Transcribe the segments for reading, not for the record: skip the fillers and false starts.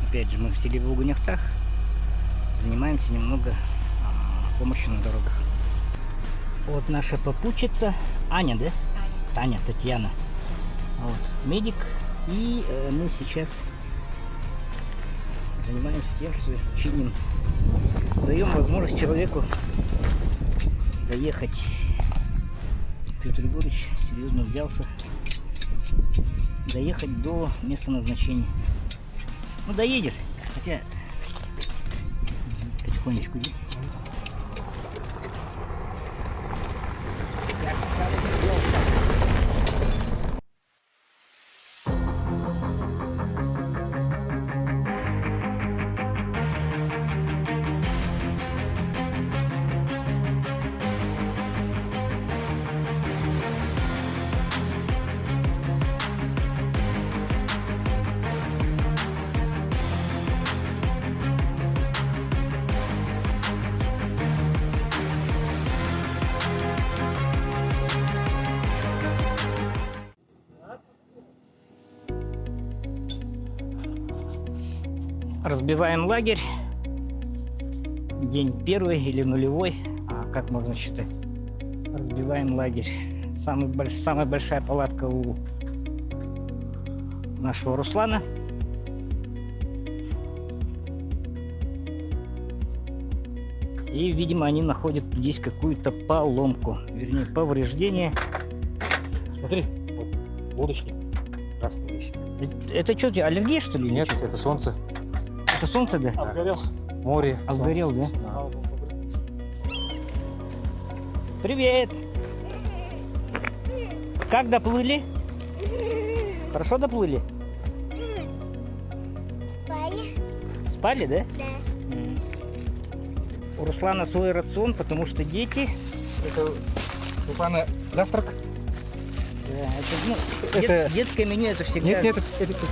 Опять же, мы в селе Волгунехтах занимаемся немного помощью на дорогах. Вот наша попутчица Аня, да? Таня, Татьяна. Вот, медик. И мы сейчас занимаемся тем, что чиним, даем возможность человеку доехать. Петр Егорович серьезно взялся доехать до места назначения. Ну, доедешь, хотя потихонечку иди. Разбиваем лагерь. День первый или нулевой, как можно считать. Разбиваем лагерь. Самая большая палатка у нашего Руслана. И, видимо, они находят здесь какую-то поломку, вернее, повреждение. Смотри, вот лодочник красный весь. Это что, аллергия, что ли? Нет, это солнце. Это солнце, да? Обгорел. Море. Обгорел, да? Ага. Привет! Как доплыли? Хорошо доплыли? Спали? Спали, да? Да. У Руслана свой рацион, потому что дети... Это у пана завтрак? Да, это, ну, Это- детское меню, это всегда... Нет,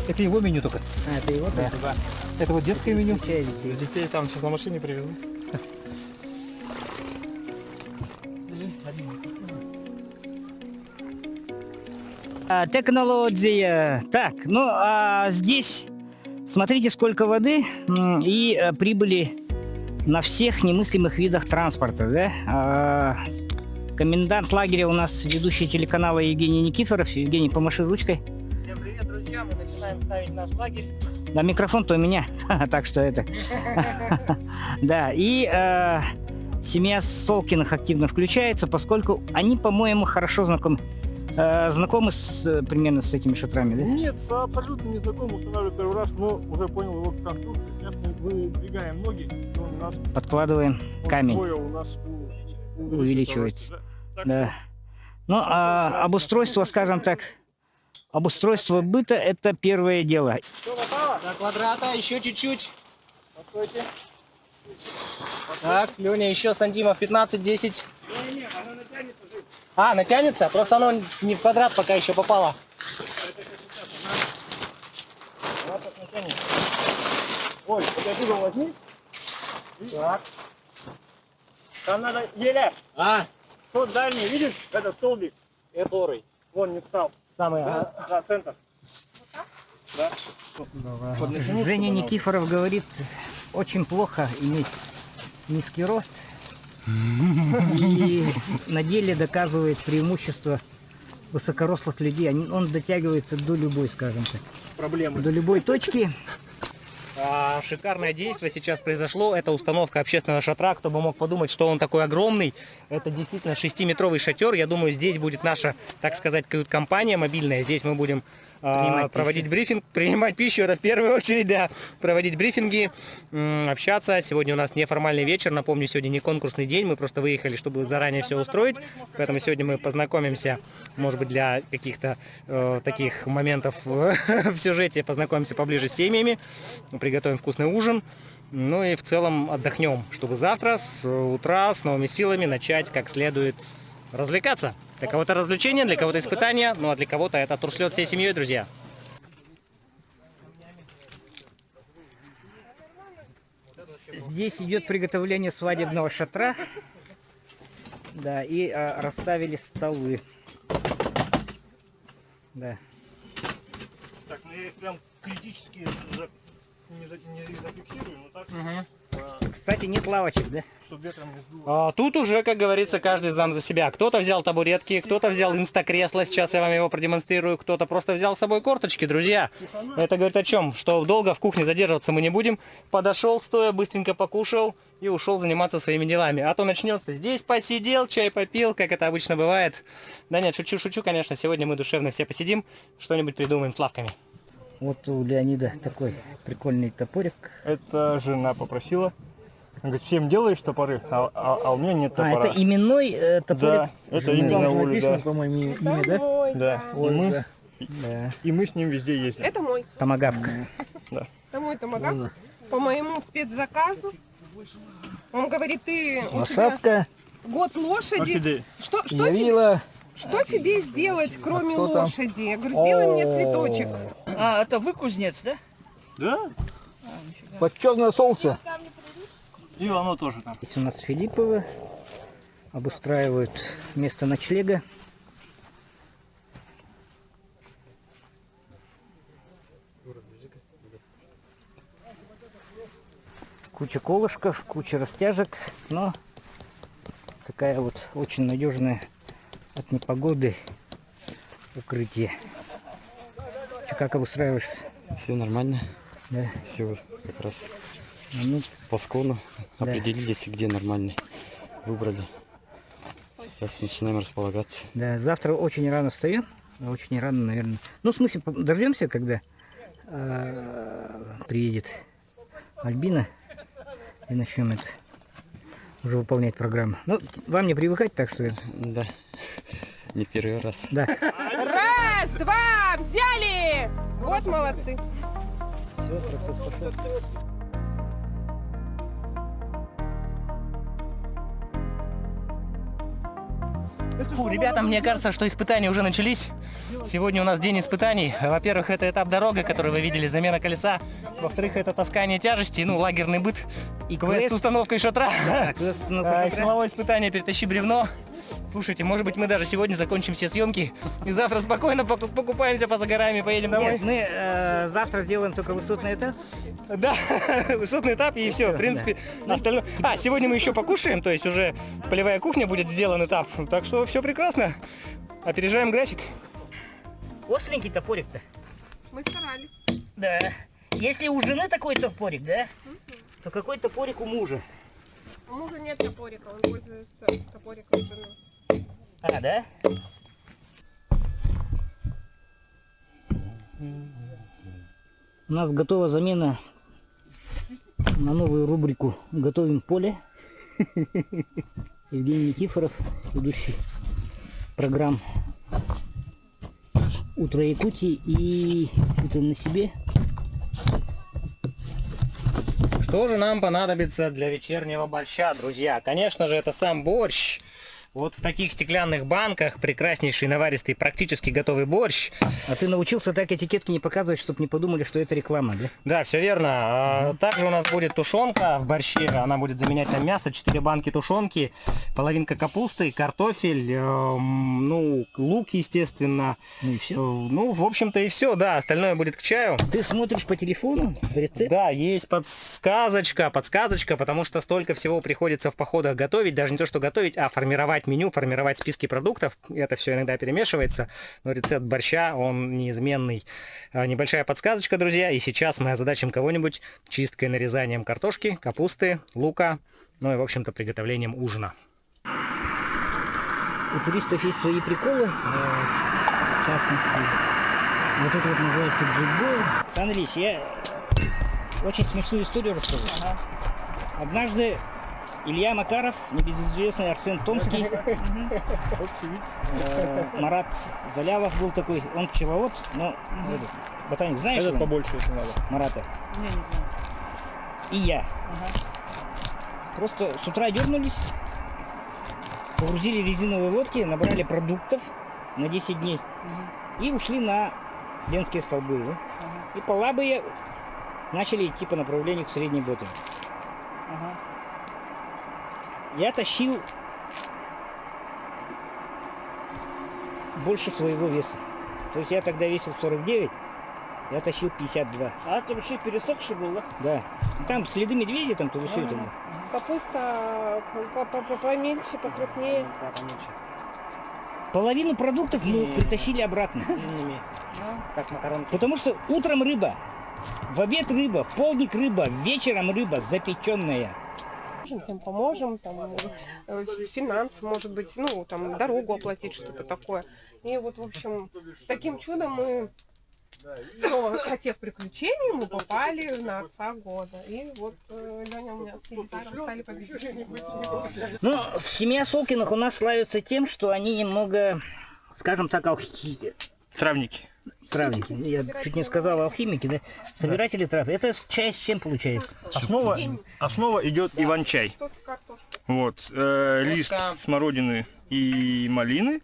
это его меню только. Это его Да. только? Это вот детское меню. Включай детей. Детей там сейчас на машине привезут. Технология. Так, ну здесь смотрите, сколько воды и прибыли на всех немыслимых видах транспорта, да? Комендант лагеря у нас ведущий телеканала Евгений Никифоров. Евгений, помаши ручкой. Всем привет, друзья! Мы начинаем ставить наш лагерь. Да, микрофон-то у меня, так что это... Да, и семья Солкиных активно включается, поскольку они, по-моему, хорошо знакомы примерно с этими шатрами, да? Нет, абсолютно не знаком, устанавливаю первый раз, но уже понял его конструкцию. Сейчас мы выдвигаем ноги, и он у нас Подкладываем камень, вдвое у нас увеличивается. Так Да. Ну, обустройство, скажем так, обустройство быта – это первое дело. что, попало? До квадрата еще чуть-чуть. Постойте. Так, Леня, еще сантимов 15-10. Не, оно натянется же. Натянется? Просто оно не в квадрат пока еще попало. Вот так натянется. Ой, вот оттуда возьми. Так. Там надо еле. Тот дальний, видишь, этот столбик? Который? Вон не встал. Самый, Да, да, центр. Да. Женя Никифоров говорит, очень плохо иметь низкий рост. И на деле доказывает преимущество высокорослых людей. Он дотягивается до любой, скажем так, Проблемы. до любой точки. Шикарное действие сейчас произошло. Это установка общественного шатра. Кто бы мог подумать, что он такой огромный. Это действительно 6-метровый шатер. Я думаю, здесь будет наша, так сказать, кают-компания мобильная. Здесь мы будем проводить брифинг, принимать пищу, это в первую очередь, да, проводить брифинги, общаться. Сегодня у нас неформальный вечер. Напомню, сегодня не конкурсный день. Мы просто выехали, чтобы заранее все устроить. Поэтому сегодня мы познакомимся, может быть, для каких-то таких моментов в сюжете познакомимся поближе с семьями. Приготовим вкусный ужин, ну и в целом отдохнем, чтобы завтра с утра с новыми силами начать как следует развлекаться. Для кого-то развлечение, для кого-то испытание, ну а для кого-то это турслет всей семьей, друзья. Здесь идет приготовление свадебного шатра. Да, и расставили столы. Да. Так, ну я их прям критически уже не зафиксирую, но так, Кстати, нет лавочек, да? чтобы ветром не сдуло. Тут уже, как говорится, каждый сам за себя. Кто-то взял табуретки, кто-то взял инстакресло, сейчас я вам его продемонстрирую, кто-то просто взял с собой корточки, друзья. Это говорит о чем? Что долго в кухне задерживаться мы не будем. Подошел стоя, быстренько покушал и ушел заниматься своими делами. А то начнется здесь посидел, чай попил, как это обычно бывает. Да нет, шучу, конечно, сегодня мы душевно все посидим, что-нибудь придумаем с лавками. Вот у Леонида такой прикольный топорик. Это жена попросила. Она говорит, всем делаешь топоры, а у меня нет А, топора. это именной топорик? Да, это именно Оля, да. по-моему, Это мой, Да. Ольга. И мы с ним везде ездим. Это мой. Томагавка. Это мой томагавк. По моему спецзаказу. Он говорит, ты у тебя Лошадка, год лошади. Орхидеи. Что тебе сделать, кроме лошади? Я говорю, сделай мне цветочек. А, это вы кузнец, да? Да? под черное солнце. И оно тоже там. Здесь у нас Филипповы обустраивают место ночлега. Куча колышков, куча растяжек, но такая вот очень надежная от непогоды укрытие. Чё, как обустраиваешься? Все нормально, Да. все вот как раз Ну, по склону Да. определились, где нормальный, выбрали. Сейчас начинаем располагаться. да, завтра очень рано встаем. Очень рано, наверное. Ну, в смысле, дождемся, когда приедет Альбина. И начнем это уже выполнять программу. Ну, вам не привыкать, так что Да, не первый раз. да. Раз, два, взяли! Вот молодцы. Всё, процесс пошел. Фу, ребята, мне кажется, что испытания уже начались. Сегодня у нас день испытаний. Во-первых, это этап дорога, который вы видели, замена колеса. Во-вторых, это таскание тяжести, ну, лагерный быт. И квест с установкой шатра. И силовое испытание «Перетащи бревно». Слушайте, может быть, мы даже сегодня закончим все съемки и завтра спокойно покупаемся, позагораем и поедем домой. Нет, мы завтра сделаем только высотный этап. Да, высотный этап и все, в принципе, остальное. А, сегодня мы еще покушаем, то есть уже полевая кухня будет сделан этап. Так что все прекрасно. Опережаем график. Остренький топорик-то. Мы старались. Да. Если у жены такой топорик, да, то какой топорик у мужа? У мужа нет топорика, он пользуется топориком жены. А, да? У нас готова замена на новую рубрику «Готовим поле». Евгений Никифоров, ведущий программ «Утро Якутии» и «Испытан на себе». Что же нам понадобится для вечернего борща, друзья? Конечно же, это сам борщ. Вот в таких стеклянных банках прекраснейший, наваристый, практически готовый борщ. А ты научился так этикетки не показывать, чтобы не подумали, что это реклама, да? Да, все верно. Также у нас будет тушенка в борще. Она будет заменять нам мясо. 4 банки тушенки, половинка капусты, картофель, ну, лук, естественно. Ну и все. Ну, в общем-то и все, да. Остальное будет к чаю. Ты смотришь по телефону рецепт? Да, есть подсказочка, потому что столько всего приходится в походах готовить. Даже не то, что готовить, а формировать меню, формировать списки продуктов. Это все иногда перемешивается, но рецепт борща, он неизменный. Небольшая подсказочка, друзья, и сейчас мы озадачим кого-нибудь чисткой, нарезанием картошки, капусты, лука, ну и, в общем-то, приготовлением ужина. У туристов есть свои приколы, в частности, вот это вот называется джигбой. Александр Ильич, я очень смешную историю расскажу. Однажды Илья Макаров, небезызвестный Арсен Томский, Марат Залявов был такой, он пчеловод, но ботаник, знаешь Этот его? побольше, если надо. Марата? И я. Просто с утра дернулись, погрузили резиновые лодки, набрали продуктов на 10 дней и ушли на Ленские столбы. Да? И по Лабые начали идти по направлению к Средней Ботине. Я тащил больше своего веса. То есть я тогда весил 49, Я тащил 52. А ты вообще пересохший был, да? Да. Там следы медведя, там то все это было. Капуста помельче, покрупнее. Половину продуктов мы притащили обратно. Длинными. Как макаронки. Потому что утром рыба, в обед рыба, в полдник рыба, вечером рыба запеченная. Тем поможем, там, финансы, может быть, ну, там, дорогу оплатить, что-то такое. И вот, в общем, таким чудом мы снова, хотев приключений, мы попали на отца года. И вот Леня у меня с Елизаром стали победителями. Ну, семья Солкиных у нас славится тем, что они немного, скажем так, Травники. травники. Я чуть не сказал алхимики, да? Собиратели трав. Это чай с чем получается? Основа идет иван-чай. Что с картошкой? Вот, лист смородины и малины,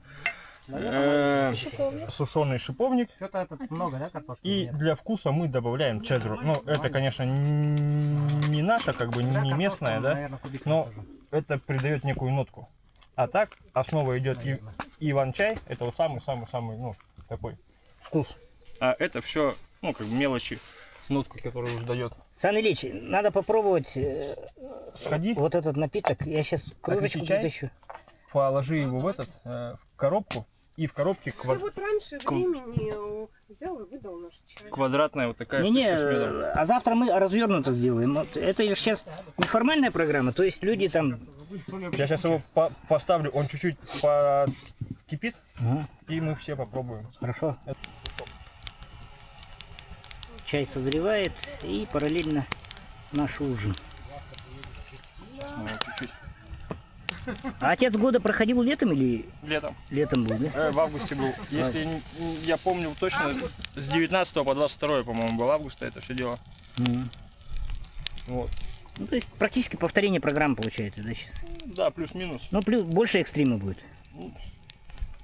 сушеный шиповник. Что-то тут много, да, картошки? И для вкуса мы добавляем чедру. Ну, это, конечно, не наша, как бы не местная, да, но это придает некую нотку. А так, основа идет иван-чай, это вот самый-самый-самый, ну, такой вкус. А это все, ну, как бы мелочи, нотку, которую уже дает. Сан Ильич, надо попробовать Сходи, вот этот напиток. Я сейчас кружечку чай? притащу. положи его в в коробку, и в коробке Ты вот раньше времени взял и выдал наш чай. квадратная вот такая Не-не, штучка с медом. а завтра мы развернуто сделаем. Вот это сейчас неформальная программа, то есть люди там... Я сейчас его поставлю, он чуть-чуть покипит, Ага, и мы все попробуем. хорошо. Чай созревает и параллельно наш ужин. Чуть-чуть. А отец года проходил летом или Летом. летом был, да? В августе был. Если я помню точно, с 19 по 22, по-моему, был августа это все дело. Мгм. Вот. Ну, то есть практически повторение программы получается, да, сейчас? Да, плюс-минус. Ну, плюс больше экстрима будет.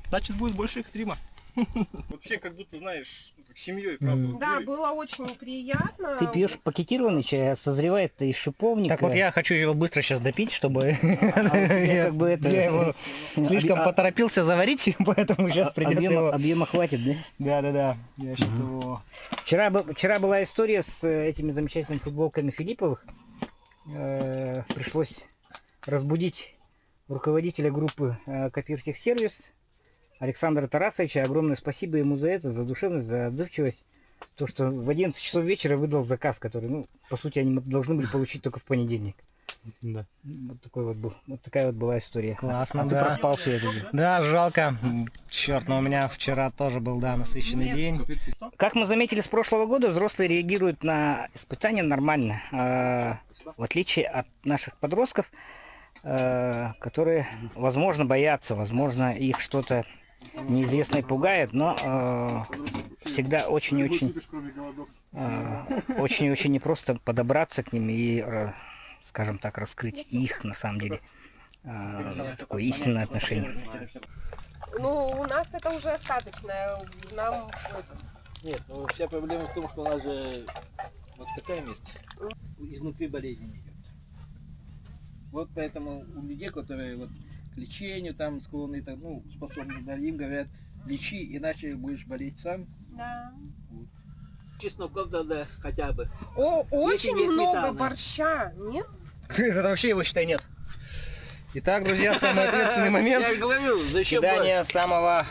Значит, будет больше экстрима. Вообще, как будто, знаешь, как семьей, правда. Да, было очень приятно. Ты пьешь пакетированный чай, а созревает-то из шиповника. Так вот я хочу его быстро сейчас допить, чтобы тебя как бы это- я его слишком поторопился заварить, поэтому сейчас придется его... Объема хватит, да? Да. Я сейчас его... Вчера была история с этими замечательными футболками Филипповых. Пришлось разбудить руководителя группы Копиртехсервис Александра Тарасовича. Огромное спасибо ему за это, за душевность, за отзывчивость. То, что в 11 часов вечера выдал заказ, который, ну, по сути, они должны были получить только в понедельник. Да. Вот такой вот был. Вот такая вот была история. Классно, А ты да. проспал все это. Да, жалко. Черт, но у меня вчера тоже был, да, насыщенный день. Как мы заметили с прошлого года, взрослые реагируют на испытания нормально. В отличие от наших подростков, которые, возможно, боятся, возможно, их что-то неизвестное пугает, но всегда очень-очень непросто подобраться к ним и, скажем так, раскрыть их, на самом деле, такое истинное отношение. Ну, у нас это уже остаточное. Нам Нет, ну вся проблема в том, что у нас же вот такая месть. Изнутри болезнь идет. Вот поэтому у людей, которые вот к лечению там склонны, так, ну, способны, да, им говорят, лечи, иначе будешь болеть сам. да. Чесноков надо хотя бы. Очень нет много металла. борща, нет? Это вообще его, считай, нет. Итак, друзья, самый ответственный момент. Я говорю, зачем Кидание самого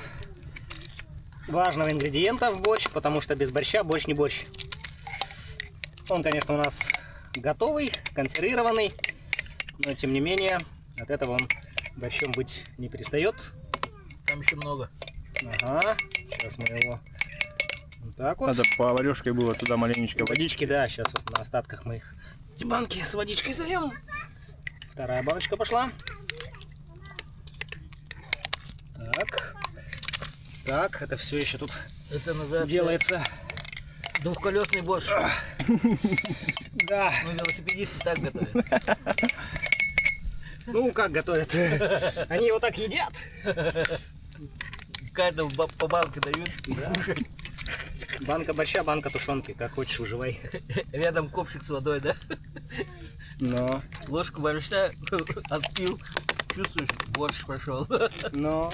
важного ингредиента в борщ, потому что без борща борщ не борщ. Он, конечно, у нас готовый, консервированный, но тем не менее от этого он борщом быть не перестает. Там еще много. Ага, сейчас мы его вот так вот. Надо поварешкой было туда маленечко водички. Водички, да, сейчас вот на остатках мы их эти банки с водичкой зальем. Вторая баночка пошла. Так. Так, это все еще тут Это называется делается. двухколесный борщ. Да. Ну, велосипедисты так готовят. Ну, как готовят? Они его так едят. Каждому по банке дают. Банка борща, банка тушенки. Как хочешь, выживай. Рядом ковшик с водой, да? Но, Ложку борща отпил. Чувствуешь, борщ пошел. но.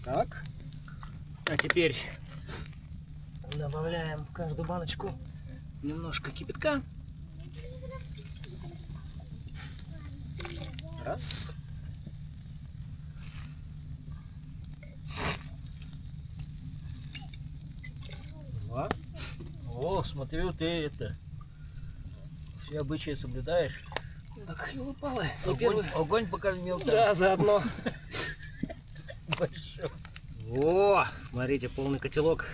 Так. А теперь Добавляем в каждую баночку немножко кипятка. Раз. Два. О, смотрю, ты это... Все обычаи соблюдаешь. Так, и упало. Огонь покормил там. Да, заодно. Большой. О, смотрите, полный котелок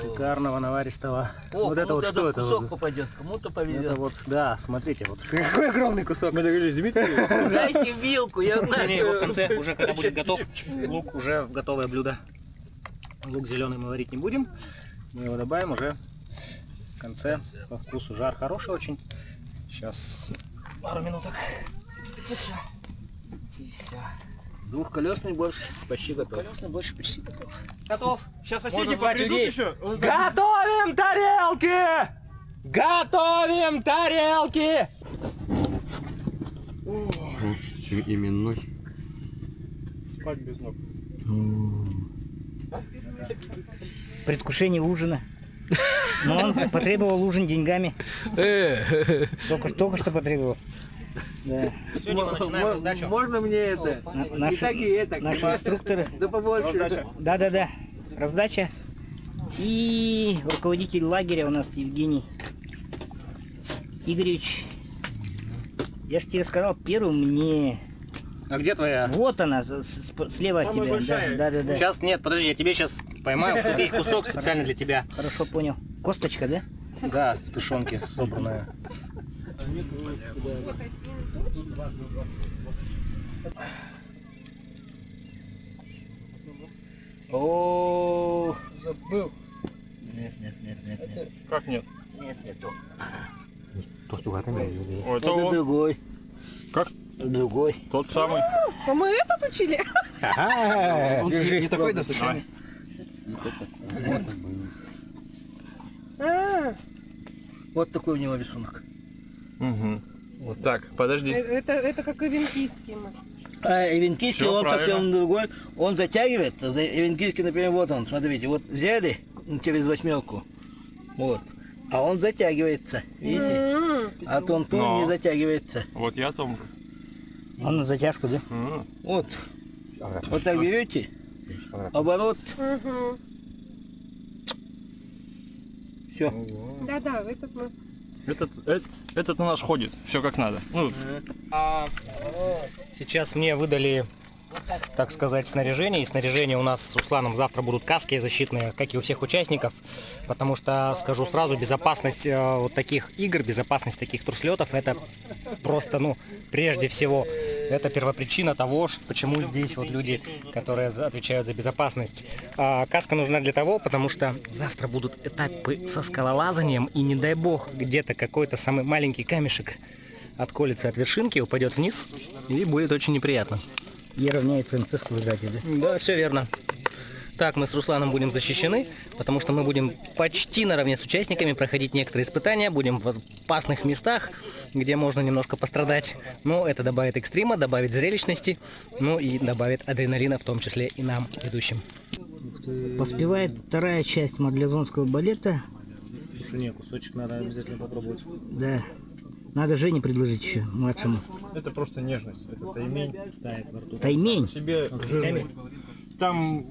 шикарного наваристого. О, Вот это вот что это? кусок Вот? попадет, кому-то Это повезет. вот, да, смотрите, вот какой огромный кусок. Дайте вилку, я знаю. Не, его в конце, уже когда будет готов, лук уже в готовое блюдо. Лук зеленый мы варить не будем. Мы его добавим уже в конце. По вкусу жар хороший очень. Сейчас пару минуток. И все. Двухколесный больше почти готов. Колесный больше почти готов. Готов. Сейчас Можно соседи звать придут людей. еще. Готовим тарелки! Готовим тарелки! Именной. Спать без ног. Предвкушение ужина. Но он потребовал ужин деньгами. Только что потребовал. Да. Сегодня мы начинаем раздачу. Можно мне это? Наши, И так, и это. наши инструкторы. Да побольше. Да. Раздача. И руководитель лагеря у нас Евгений Игоревич. Я же тебе сказал, первым мне. А где твоя? Вот она, слева от тебя. большая. Да. Сейчас нет, подожди, я тебе сейчас поймаю. Тут есть кусок специально для тебя. Хорошо понял. Косточка, да? Да, в тушенке собранная. О, забыл. Нет. Как нет? Нету. О, это Это он. другой. Как? Другой. Тот самый. А мы этот учили? Держи. Не такой насыщенный. А, Вот такой у него рисунок. Вот так, подожди. это как и венкийский. А эвенкийский, Всё он правильно. совсем другой. Он затягивает. Эвенкийский, например, вот он, смотрите, вот взяли через восьмерку. Вот. А он затягивается. Видите? А тонкий Но. не затягивается. Вот я том. Он на затяжку, да? Вот. Вот так берете. Оборот. Все. Да, этот мы. Этот у нас ходит. Все как надо. Ну, Сейчас мне выдали, так сказать, снаряжение. И снаряжение у нас с Русланом завтра будут каски защитные, как и у всех участников. Потому что, скажу сразу, безопасность вот таких игр, безопасность таких турслетов, это просто, прежде всего, это первопричина того, почему здесь вот люди, которые отвечают за безопасность. Каска нужна для того, потому что завтра будут этапы со скалолазанием, и не дай бог, где-то какой-то самый маленький камешек отколется от вершинки, упадет вниз, и будет очень неприятно. И равняет Франциску в дате, да? Да, все верно. Так мы с Русланом будем защищены, потому что мы будем почти наравне с участниками проходить некоторые испытания, будем в опасных местах, где можно немножко пострадать. Но это добавит экстрима, добавит зрелищности, и добавит адреналина, в том числе и нам, ведущим. Поспевает вторая часть мадлезонского балета. Слушай, не, кусочек надо обязательно попробовать. Да. Надо Жене предложить еще, младшему. это просто нежность. Это таймень. Тает во рту. Таймень. Себе с жирный. костями? Там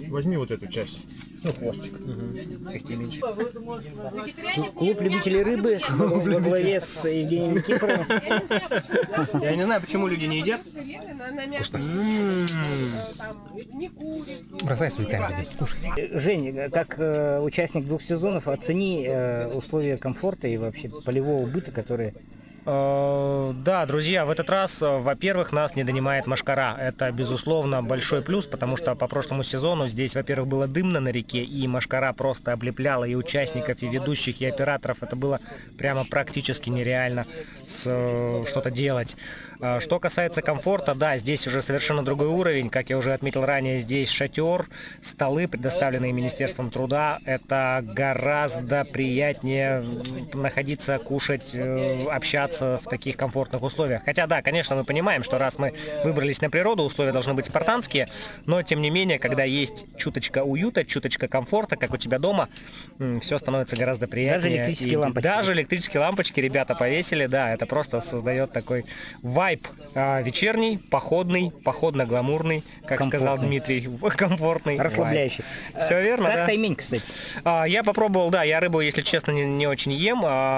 возьми вот эту часть. Хвостик. Костей меньше. Клуб любителей рыбы во главе с Евгением Никифоровым. Я не знаю, почему люди не едят. На мясо. Там, не курицу. Бросай свою камеру, кушай. Жень, как участник 2 сезонов, оцени условия комфорта и вообще полевого быта, которые... Да, друзья, в этот раз, во-первых, нас не донимает мошкара. Это, безусловно, большой плюс, потому что по прошлому сезону здесь, во-первых, было дымно на реке, и мошкара просто облепляла и участников, и ведущих, и операторов. Это было прямо практически нереально что-то делать. Что касается комфорта, да, здесь уже совершенно другой уровень. Как я уже отметил ранее, здесь шатер, столы, предоставленные Министерством труда. Это гораздо приятнее находиться, кушать, общаться. тренироваться в таких комфортных условиях. Хотя да, конечно, мы понимаем, что раз мы выбрались на природу, условия должны быть спартанские, но тем не менее, когда есть чуточка уюта, чуточка комфорта, как у тебя дома, все становится гораздо приятнее. Даже электрические И лампочки. Даже электрические лампочки ребята повесили, да, это просто создает такой вайб вечерний, походный, походно-гламурный, как сказал Комфортный. Дмитрий, комфортный. Расслабляющий. Все верно, Как да? таймень, кстати. Я попробовал, да, я рыбу, если честно, не очень ем.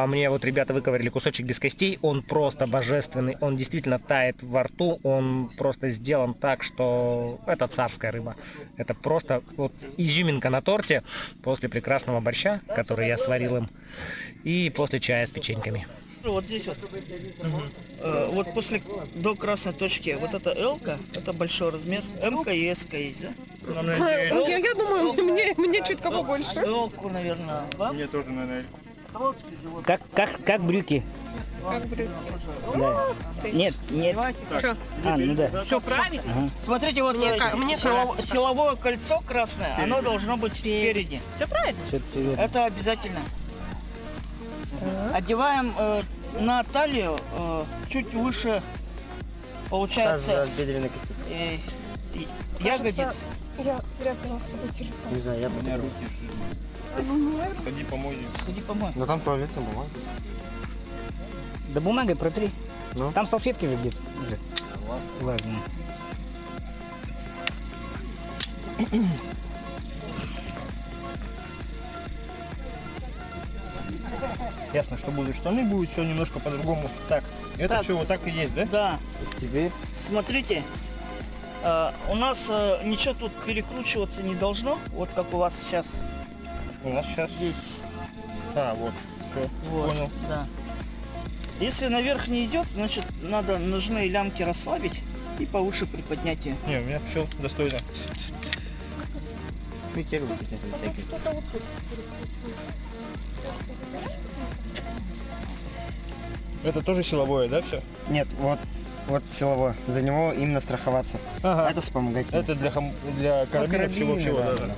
Мне вот ребята выковырили кусочек без костей, он просто божественный, он действительно тает во рту, он просто сделан так, что это царская рыба. Это просто вот изюминка на торте после прекрасного борща, который я сварил им, и после чая с печеньками. Вот здесь вот. Вот после до красной точки вот это L-ка, это большой размер. М-ка и S-ка есть, да? Я думаю, мне чуть побольше. L-ку, наверное, вам? Мне тоже, наверное. Как брюки. Как брюки. Да. Нет, нет. Чё? Ну да. Все правильно? Ага. Смотрите, вот Мне силовое кольцо красное, оно должно быть спереди. Все правильно? Всё верно. Это обязательно. Одеваем на талию чуть выше, получается, ягодиц. Я зря взяла с собой телефон. Не знаю, я потом... Ходи помой. Сходи помой. Но там туалетная бумага. Да бумагой протри. Ну? Там салфетки же где-то уже. Влажные. Ясно, что будут штаны, будет все немножко по-другому. Так, это Так. все вот так и есть, да? Да, Теперь смотрите, у нас ничего тут перекручиваться не должно, вот как у вас сейчас У нас сейчас... здесь. Вот. Все, Вот, понял. да. Если наверх не идет, значит надо ножные лямки расслабить и повыше приподнять ее. Не, у меня все достойно. Что-то вот тут. Это тоже силовое, да, все? Нет, вот силовое. За него именно страховаться. Ага. Это вспомогательное. Это для карабина всего-всего, да, да. да.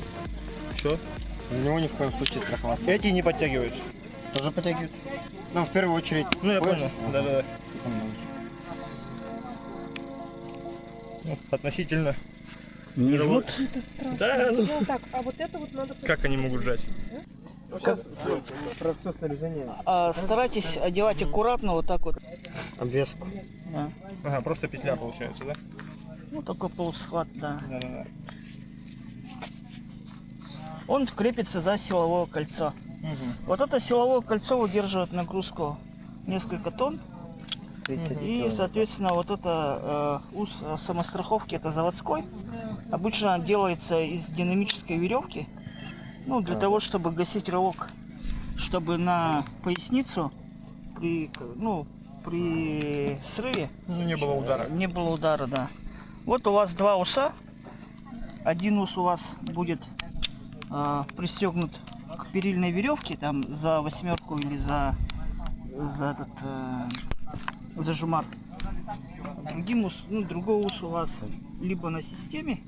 Все. За него ни в коем случае страховаться. Эти не подтягиваются. Тоже подтягиваются. Ну, в первую очередь. Ну, я пояс. понял. Ага. Да-да-да. Потом Ну, относительно. Не жмут? Это страшно. Да, ну. Ну, так, а вот это вот надо... Как они могут жать? Старайтесь одевать аккуратно, вот так вот. обвеску. Да. Ага, просто петля получается, да? Ну такой полусхват, да. Да-да-да. Он крепится за силовое кольцо. Вот это силовое кольцо выдерживает нагрузку несколько тонн. И, соответственно, вот это ус самостраховки, это заводской. Обычно делается из динамической веревки. Ну, для того, чтобы гасить рывок. Чтобы на поясницу при срыве Ну, не было удара. не было удара, да. Вот у вас два уса. Один ус у вас будет пристегнут к перильной веревке, там за восьмерку или за жумар. Другой ус у вас либо на системе.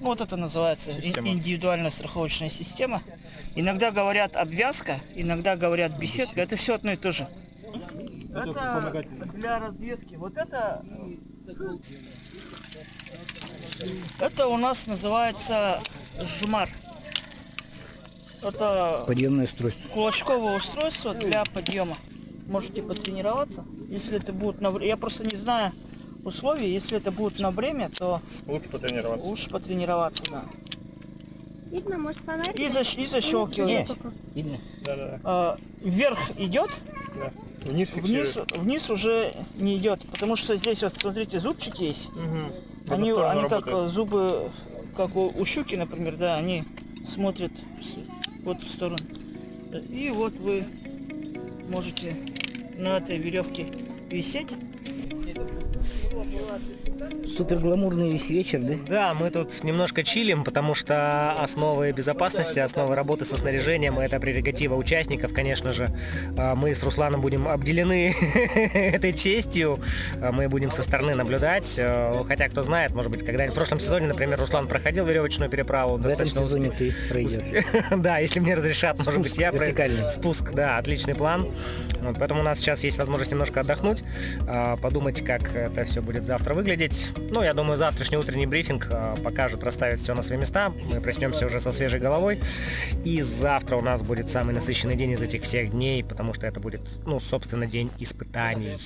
Ну, вот это называется Система. индивидуальная страховочная система. Иногда говорят обвязка, иногда говорят беседка. Это все одно и то же. Это для развески. Вот это у нас называется жумар. Это Подъемное устройство. кулачковое устройство для подъема. Можете потренироваться. Если это будет я просто не знаю условий. Если это будет на время, то Лучше потренироваться. лучше потренироваться, да. Видно, может, фонарик? И защелкивает. Видно? Да-да-да. Вверх идет, Да. Вниз фиксирует. вниз уже не идет, потому что здесь вот смотрите зубчики есть. В Они одну сторону как работает. зубы, как у щуки, например, да, они смотрят вот в сторону. И вот вы можете на этой веревке висеть. Супер гламурный весь вечер, да? Да, мы тут немножко чилим, потому что основы безопасности, основы работы со снаряжением — это прерогатива участников, конечно же. Мы с Русланом будем обделены этой честью, мы будем со стороны наблюдать. Хотя, кто знает, может быть, когда-нибудь в прошлом сезоне, например, Руслан проходил веревочную переправу. В этом сезоне ты пройдешь. Да, если мне разрешат, может быть, я пройду. Вертикальный. Спуск, да, отличный план. Вот, поэтому у нас сейчас есть возможность немножко отдохнуть, подумать, как это все будет завтра выглядеть. Ну, я думаю, завтрашний утренний брифинг покажет, расставит все на свои места. Мы проснемся уже со свежей головой. И завтра у нас будет самый насыщенный день из этих всех дней, потому что это будет, ну, собственно, день испытаний.